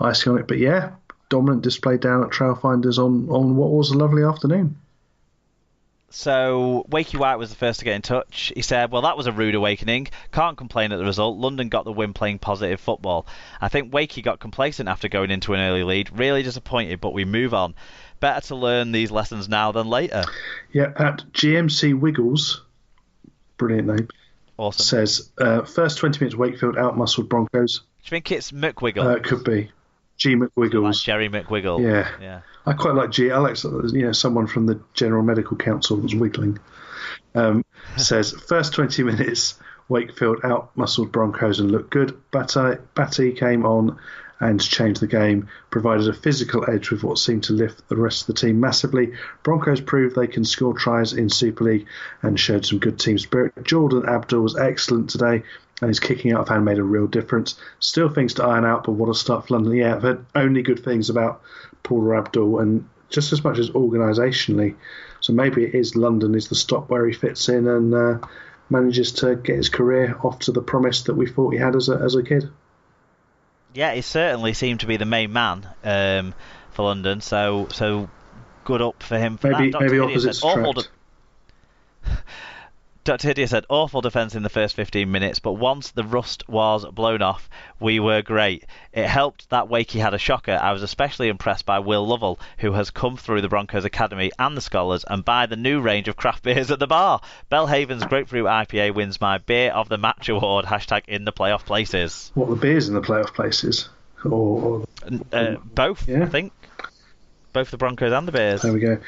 icing on it. But yeah, dominant display down at Trailfinders on what was a lovely afternoon. So, Wakey White was the first to get in touch. He said, well, that was a rude awakening. Can't complain at the result. London got the win playing positive football. I think Wakey got complacent after going into an early lead. Really disappointed, but we move on. Better to learn these lessons now than later. Yeah, at GMC Wiggles, brilliant name, awesome. Says, first 20 minutes Wakefield outmuscled Broncos. Do you think it's McWiggle? It could be. G McWiggles. Like Jerry McWiggle. Yeah. I quite like G. I like someone from the General Medical Council was wiggling. Says, first 20 minutes, Wakefield outmuscled Broncos and looked good. Batty came on and changed the game, provided a physical edge with what seemed to lift the rest of the team massively. Broncos proved they can score tries in Super League and showed some good team spirit. Jordan Abdul was excellent today, and his kicking out of hand made a real difference. Still things to iron out, but what a start for London. Yeah, I've heard only good things about Paul Abdul, and just as much as organisationally. So maybe it is London is the stop where he fits in and manages to get his career off to the promise that we thought he had as a kid. Yeah, he certainly seemed to be the main man for London, so good up for him for that. Maybe opposites attract. Dr. Hidia said, awful defence in the first 15 minutes, but once the rust was blown off, we were great. It helped that Wakey had a shocker. I was especially impressed by Will Lovell, who has come through the Broncos Academy and the Scholars, and by the new range of craft beers at the bar. Bellhaven's Grapefruit IPA wins my Beer of the Match award, # in the playoff places. What, the beers in the playoff places? Or both, yeah. I think. Both the Broncos and the Bears. There we go.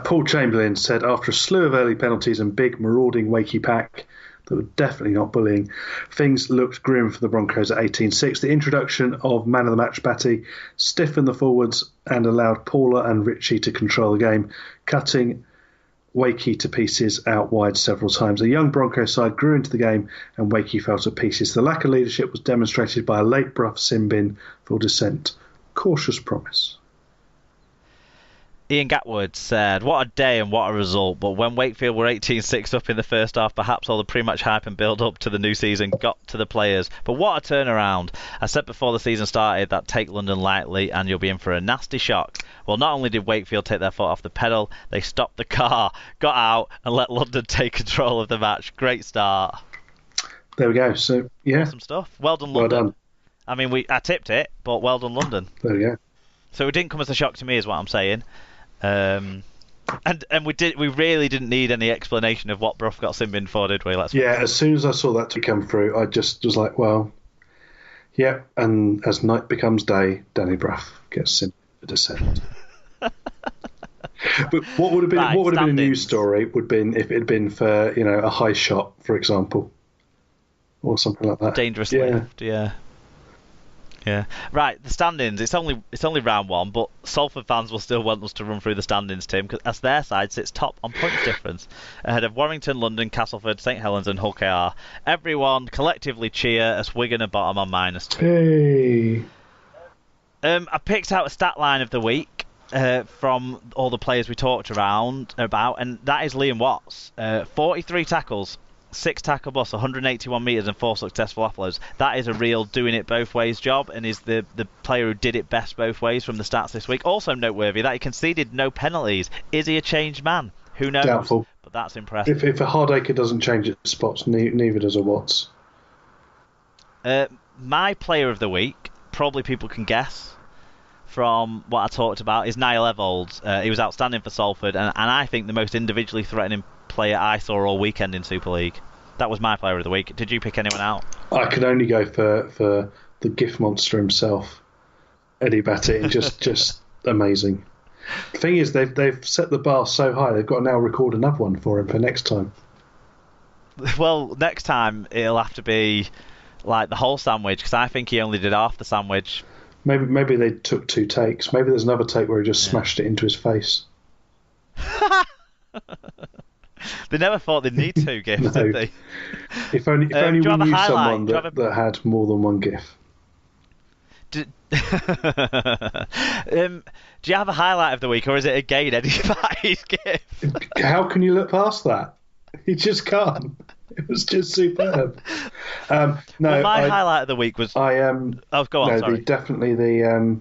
Paul Chamberlain said, after a slew of early penalties and big marauding Wakey pack that were definitely not bullying, things looked grim for the Broncos at 18-6. The introduction of man of the match Batty stiffened the forwards and allowed Paula and Richie to control the game, cutting Wakey to pieces out wide several times. The young Broncos side grew into the game and Wakey fell to pieces. The lack of leadership was demonstrated by a late Bruff sin bin for dissent. Cautious promise. Ian Gatwood said, what a day and what a result, but when Wakefield were 18-6 up in the first half, perhaps all the pre-match hype and build-up to the new season got to the players. But what a turnaround. I said before the season started that take London lightly and you'll be in for a nasty shock. Well, not only did Wakefield take their foot off the pedal, they stopped the car, got out and let London take control of the match. Great start. There we go. So, yeah. Awesome stuff. Well done, London. Well done. I mean, I tipped it, but well done, London. There we go. So it didn't come as a shock to me is what I'm saying. And we really didn't need any explanation of what Bruff got sin bin for, did we? As soon as I saw that come through, I just was like, well, yeah. And as night becomes day, Danny Bruff gets sin for dissent. But what would have been a news story would have been if it had been for a high shot, for example, or something like that. Dangerous lift, yeah. Yeah. Right, the standings. It's only round one, but Salford fans will still want us to run through the standings, Tim, as their side sits top on points difference, ahead of Warrington, London, Castleford, St Helens and Hull KR. Everyone collectively cheer as Wigan are bottom on -2. Hey. I picked out a stat line of the week from all the players we talked about, and that is Liam Watts. 43 tackles. 6 tackle busts, 181 metres and 4 successful offloads. That is a real doing it both ways job and is the player who did it best both ways from the stats this week. Also noteworthy that he conceded no penalties. Is he a changed man? Who knows? Doubtful. But that's impressive. If a Hardacre doesn't change its spots, neither does a Watts. My player of the week, probably people can guess from what I talked about, is Niall Evolds. He was outstanding for Salford and I think the most individually threatening player I saw all weekend in Super League. That was my player of the week. Did you pick anyone out? I could only go for the gift monster himself, Eddie Batty. just amazing. The thing is, they've set the bar so high, they've got to now record another one for him for next time. Well, next time it'll have to be like the whole sandwich, because I think he only did half the sandwich. Maybe they took 2 takes. Maybe there's another take where he just smashed it into his face. They never thought they'd need 2 gifts, did they? If only we knew someone that had more than 1 gif. Do you have a highlight of the week, or is it again Eddie Batty's gift? How can you look past that? You just can't. It was just superb. No, well, my highlight of the week was. I Oh, go on. no, Sorry. definitely the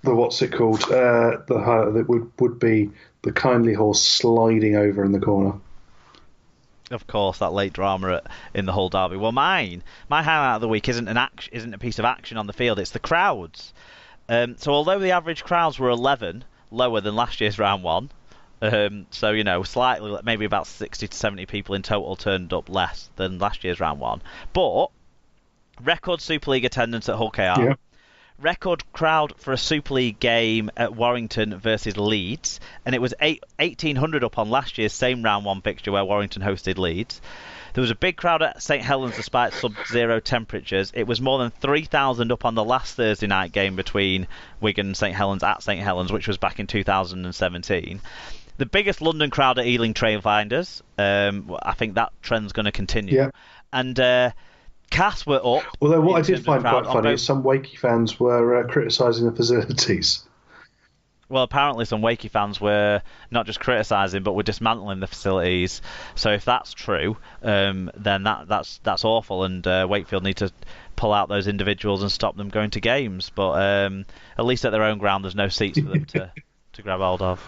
what's it called? The highlight that would be the kindly horse sliding over in the corner. Of course, that late drama in the Hull derby. Well, my highlight of the week isn't a piece of action on the field. It's the crowds. So although the average crowds were 11, lower than last year's round one, so slightly, maybe about 60 to 70 people in total turned up less than last year's round one. But record Super League attendance at Hull KR. Yeah. Record crowd for a Super League game at Warrington versus Leeds, and it was 1,800 up on last year's same round one fixture where Warrington hosted Leeds. There was a big crowd at St Helens despite sub-zero temperatures. It was more than 3,000 up on the last Thursday night game between Wigan and St Helens at St Helens, which was back in 2017. The biggest London crowd at Ealing Trailfinders. I think that trend's going to continue. Yeah. And Cass were up. Although what I did find quite funny is some Wakey fans were criticising the facilities. Well, apparently some Wakey fans were not just criticising, but were dismantling the facilities. So if that's true, then that's awful, and Wakefield need to pull out those individuals and stop them going to games. But at least at their own ground, there's no seats for them to grab hold of.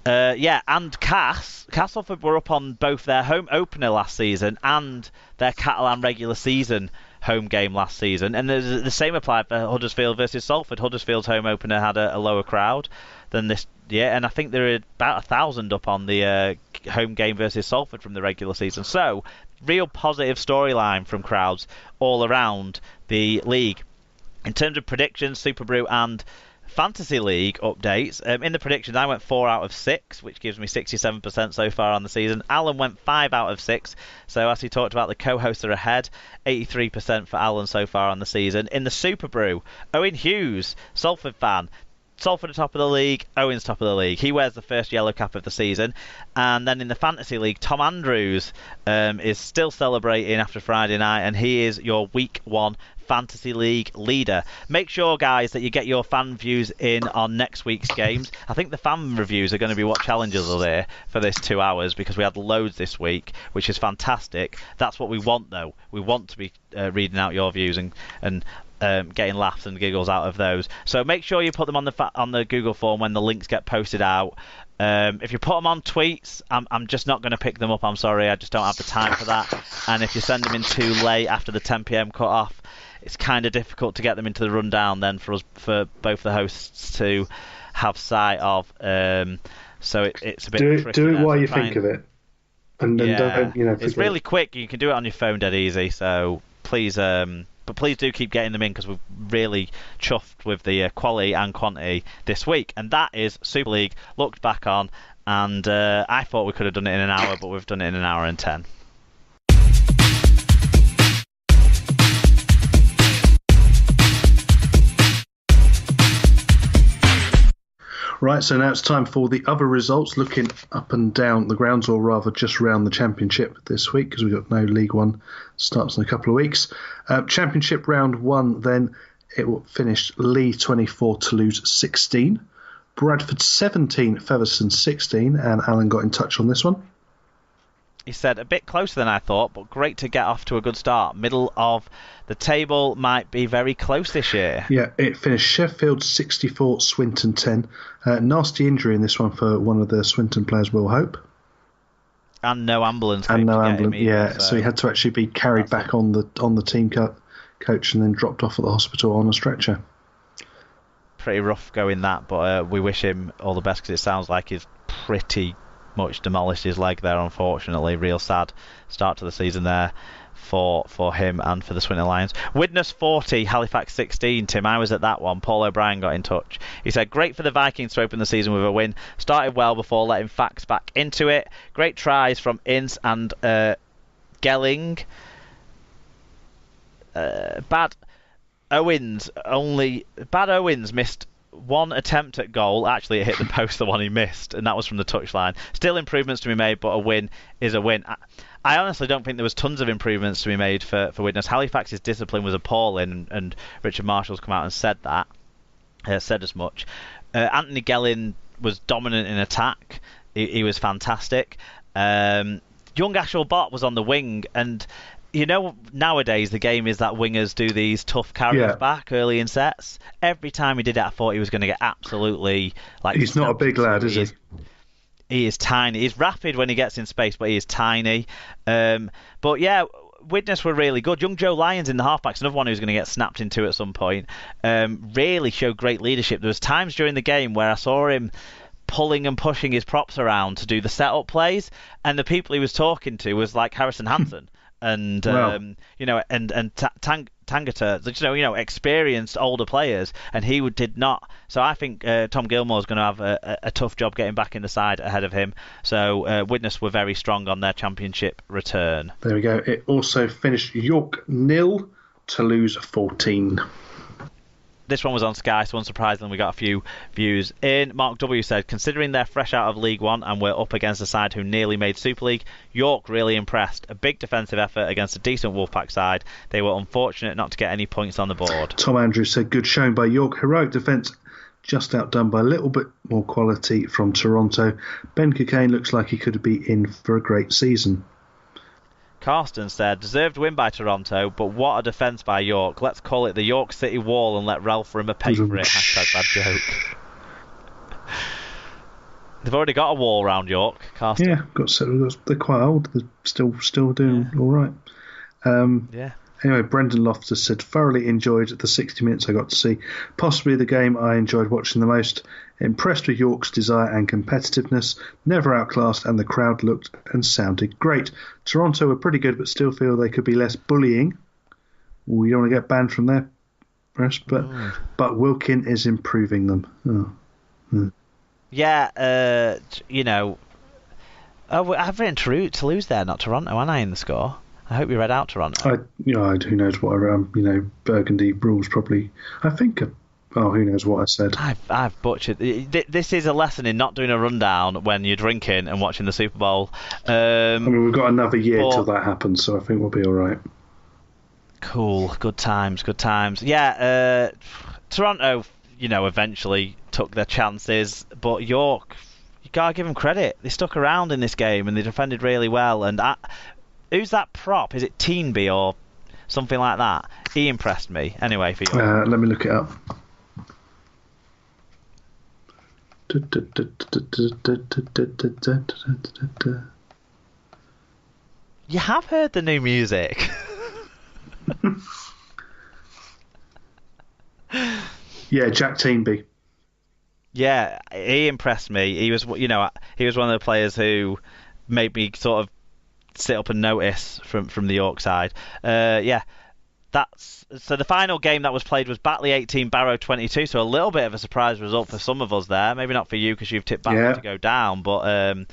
And Castleford were up on both their home opener last season and their Catalan regular season home game last season, and the same applied for Huddersfield versus Salford. Huddersfield's home opener had a lower crowd than this year, and I think there were about 1,000 up on the home game versus Salford from the regular season. So, real positive storyline from crowds all around the league. In terms of predictions, Super Brew and Fantasy League updates. In the predictions, I went 4 out of 6, which gives me 67% so far on the season. Alan went 5 out of 6. So as he talked about, the co-hosts are ahead. 83% for Alan so far on the season. In the Super Brew, Owen Hughes, Salford fan. Salford are top of the league, Owen's top of the league. He wears the first yellow cap of the season. And then in the Fantasy League, Tom Andrews is still celebrating after Friday night, and he is your Week 1 Fantasy League leader. Make sure, guys, that you get your fan views in on next week's games. I think the fan reviews are going to be what challenges are there for this 2 hours, because we had loads this week, which is fantastic. That's what we want, though. We want to be reading out your views and getting laughs and giggles out of those. So make sure you put them on the Google form when the links get posted out. If you put them on tweets, I'm just not going to pick them up. I'm sorry, I just don't have the time for that. And if you send them in too late after the 10 p.m. cut off, it's kind of difficult to get them into the rundown then for both the hosts to have sight of. So it's a bit tricky. Do it while you think of it. And don't, it's really quick. You can do it on your phone dead easy. So please, but please do keep getting them in, because we're really chuffed with the quality and quantity this week. And that is Super League looked back on, and I thought we could have done it in an hour, but we've done it in an hour and 10. Right, so now it's time for the other results, looking up and down the grounds, or rather just around the Championship this week, because we've got no League One starts in a couple of weeks. Championship round 1, then, it finished Lee 24, Toulouse 16, Bradford 17, Featherstone 16, and Alan got in touch on this one. He said, a bit closer than I thought, but great to get off to a good start. Middle of the table might be very close this year. Yeah, it finished Sheffield 64, Swinton 10. Nasty injury in this one for one of the Swinton players, Will Hope. And no ambulance. And no ambulance, yeah. So he had to actually be carried back on the team coach and then dropped off at the hospital on a stretcher. Pretty rough going that, but we wish him all the best, because it sounds like he's pretty much demolished his leg there, unfortunately. Real sad start to the season there for him and for the Swinton Lions. Widnes 40, Halifax 16. Tim, I was at that one. Paul O'Brien got in touch. He said, great for the Vikings to open the season with a win. Started well before letting Fax back into it. Great tries from Ince and Gelling. Bad Owens missed one attempt at goal. Actually, it hit the post, the one he missed, and that was from the touchline. Still improvements to be made, but a win is a win. I honestly don't think there was tons of improvements to be made for Widnes. Halifax's discipline was appalling, and Richard Marshall's come out and said that. Said as much. Anthony Gelling was dominant in attack. He was fantastic. young Ashwell Bott was on the wing, and nowadays the game is that wingers do these tough carries back early in sets. Every time he did it, I thought he was going to get absolutely He's not a big lad, is he? He is tiny. He's rapid when he gets in space, but he is tiny. But yeah, Widnes were really good. Young Joe Lyons in the halfbacks, another one who's going to get snapped into at some point, really showed great leadership. There was times during the game where I saw him pulling and pushing his props around to do the setup plays, and the people he was talking to was like Harrison Hansen and wow. Tangata, experienced older players, and he did not. So I think Tom Gilmore's going to have a tough job getting back in the side ahead of him. So Widnes were very strong on their championship return. There we go. It also finished York 0, Toulouse 14. This one was on Sky, so unsurprisingly we got a few views in. Mark W said, considering they're fresh out of League One and we're up against a side who nearly made Super League, York really impressed. A big defensive effort against a decent Wolfpack side. They were unfortunate not to get any points on the board. Tom Andrews said, good showing by York. Heroic defence, just outdone by a little bit more quality from Toronto. Ben Cockayne looks like he could be in for a great season. Carsten said, deserved win by Toronto, but what a defence by York. Let's call it the York City Wall and let Ralph Rimmer pay for it. Hashtag bad joke. They've already got a wall around York, Carsten. Yeah, they're quite old. They're still doing all right. Yeah. Anyway, Brendan Loftus said, thoroughly enjoyed the 60 minutes I got to see. Possibly the game I enjoyed watching the most. Impressed with York's desire and competitiveness. Never outclassed, and the crowd looked and sounded great. Toronto were pretty good, but still feel they could be less bullying. We don't want to get banned from their press, but Wilkin is improving them. Yeah, I've written Toulouse there, not Toronto, aren't I, in the score? I hope you read out Toronto. Who knows what Burgundy rules probably. I think. Who knows what I said? I've butchered. This is a lesson in not doing a rundown when you're drinking and watching the Super Bowl. We've got another year till that happens, so I think we'll be all right. Cool. Good times. Yeah. Toronto, eventually took their chances, but York, you gotta give them credit. They stuck around in this game and they defended really well. And who's that prop? Is it Teenby or something like that? He impressed me. Anyway, for you. Let me look it up. You have heard the new music. Yeah, Jack Teenby. Yeah, he impressed me. He was one of the players who made me sort of sit up and notice from the York side. So the final game that was played was Batley 18, Barrow 22. So a little bit of a surprise result for some of us there. Maybe not for you because you've tipped Batley to go down, but an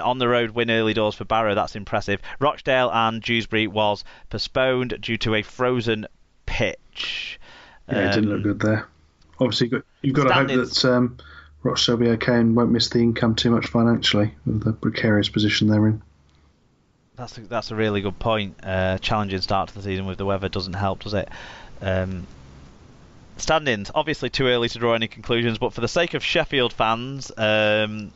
on the road win early doors for Barrow. That's impressive. Rochdale and Dewsbury was postponed due to a frozen pitch. Yeah, it didn't look good there. Obviously, you've got to hope that Rochdale will be okay and won't miss the income too much financially with the precarious position they're in. That's a really good point. Challenging start to the season with the weather doesn't help, does it? Standings, obviously too early to draw any conclusions, but for the sake of Sheffield fans, and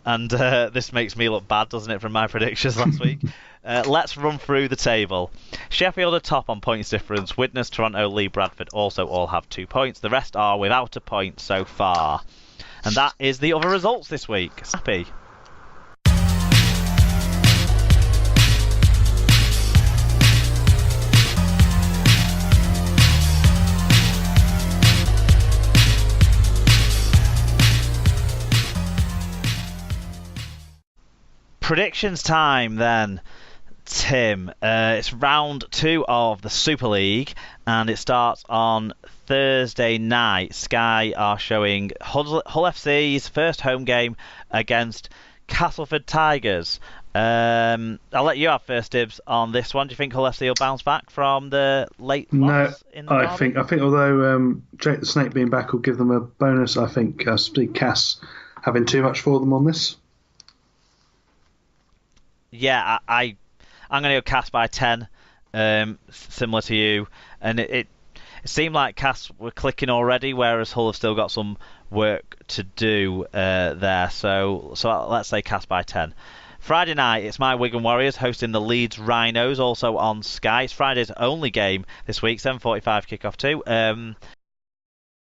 this makes me look bad, doesn't it, from my predictions last week? Let's run through the table. Sheffield are top on points difference. Widnes, Toronto, Lee, Bradford also all have 2 points. The rest are without a point so far. And that is the other results this week. Happy. Predictions time then, Tim. It's round 2 of the Super League and it starts on Thursday night. Sky are showing Hull FC's first home game against Castleford Tigers. I'll let you have first dibs on this one. Do you think Hull FC will bounce back from the late loss in the derby? I think although Jake the Snake being back will give them a bonus, I think Cass having too much for them on this. Yeah, I'm going to go Cass by 10, similar to you. And it seemed like Cass were clicking already, whereas Hull have still got some work to do there. So let's say Cass by 10. Friday night, it's my Wigan Warriors hosting the Leeds Rhinos, also on Sky. It's Friday's only game this week, 7:45 kickoff too.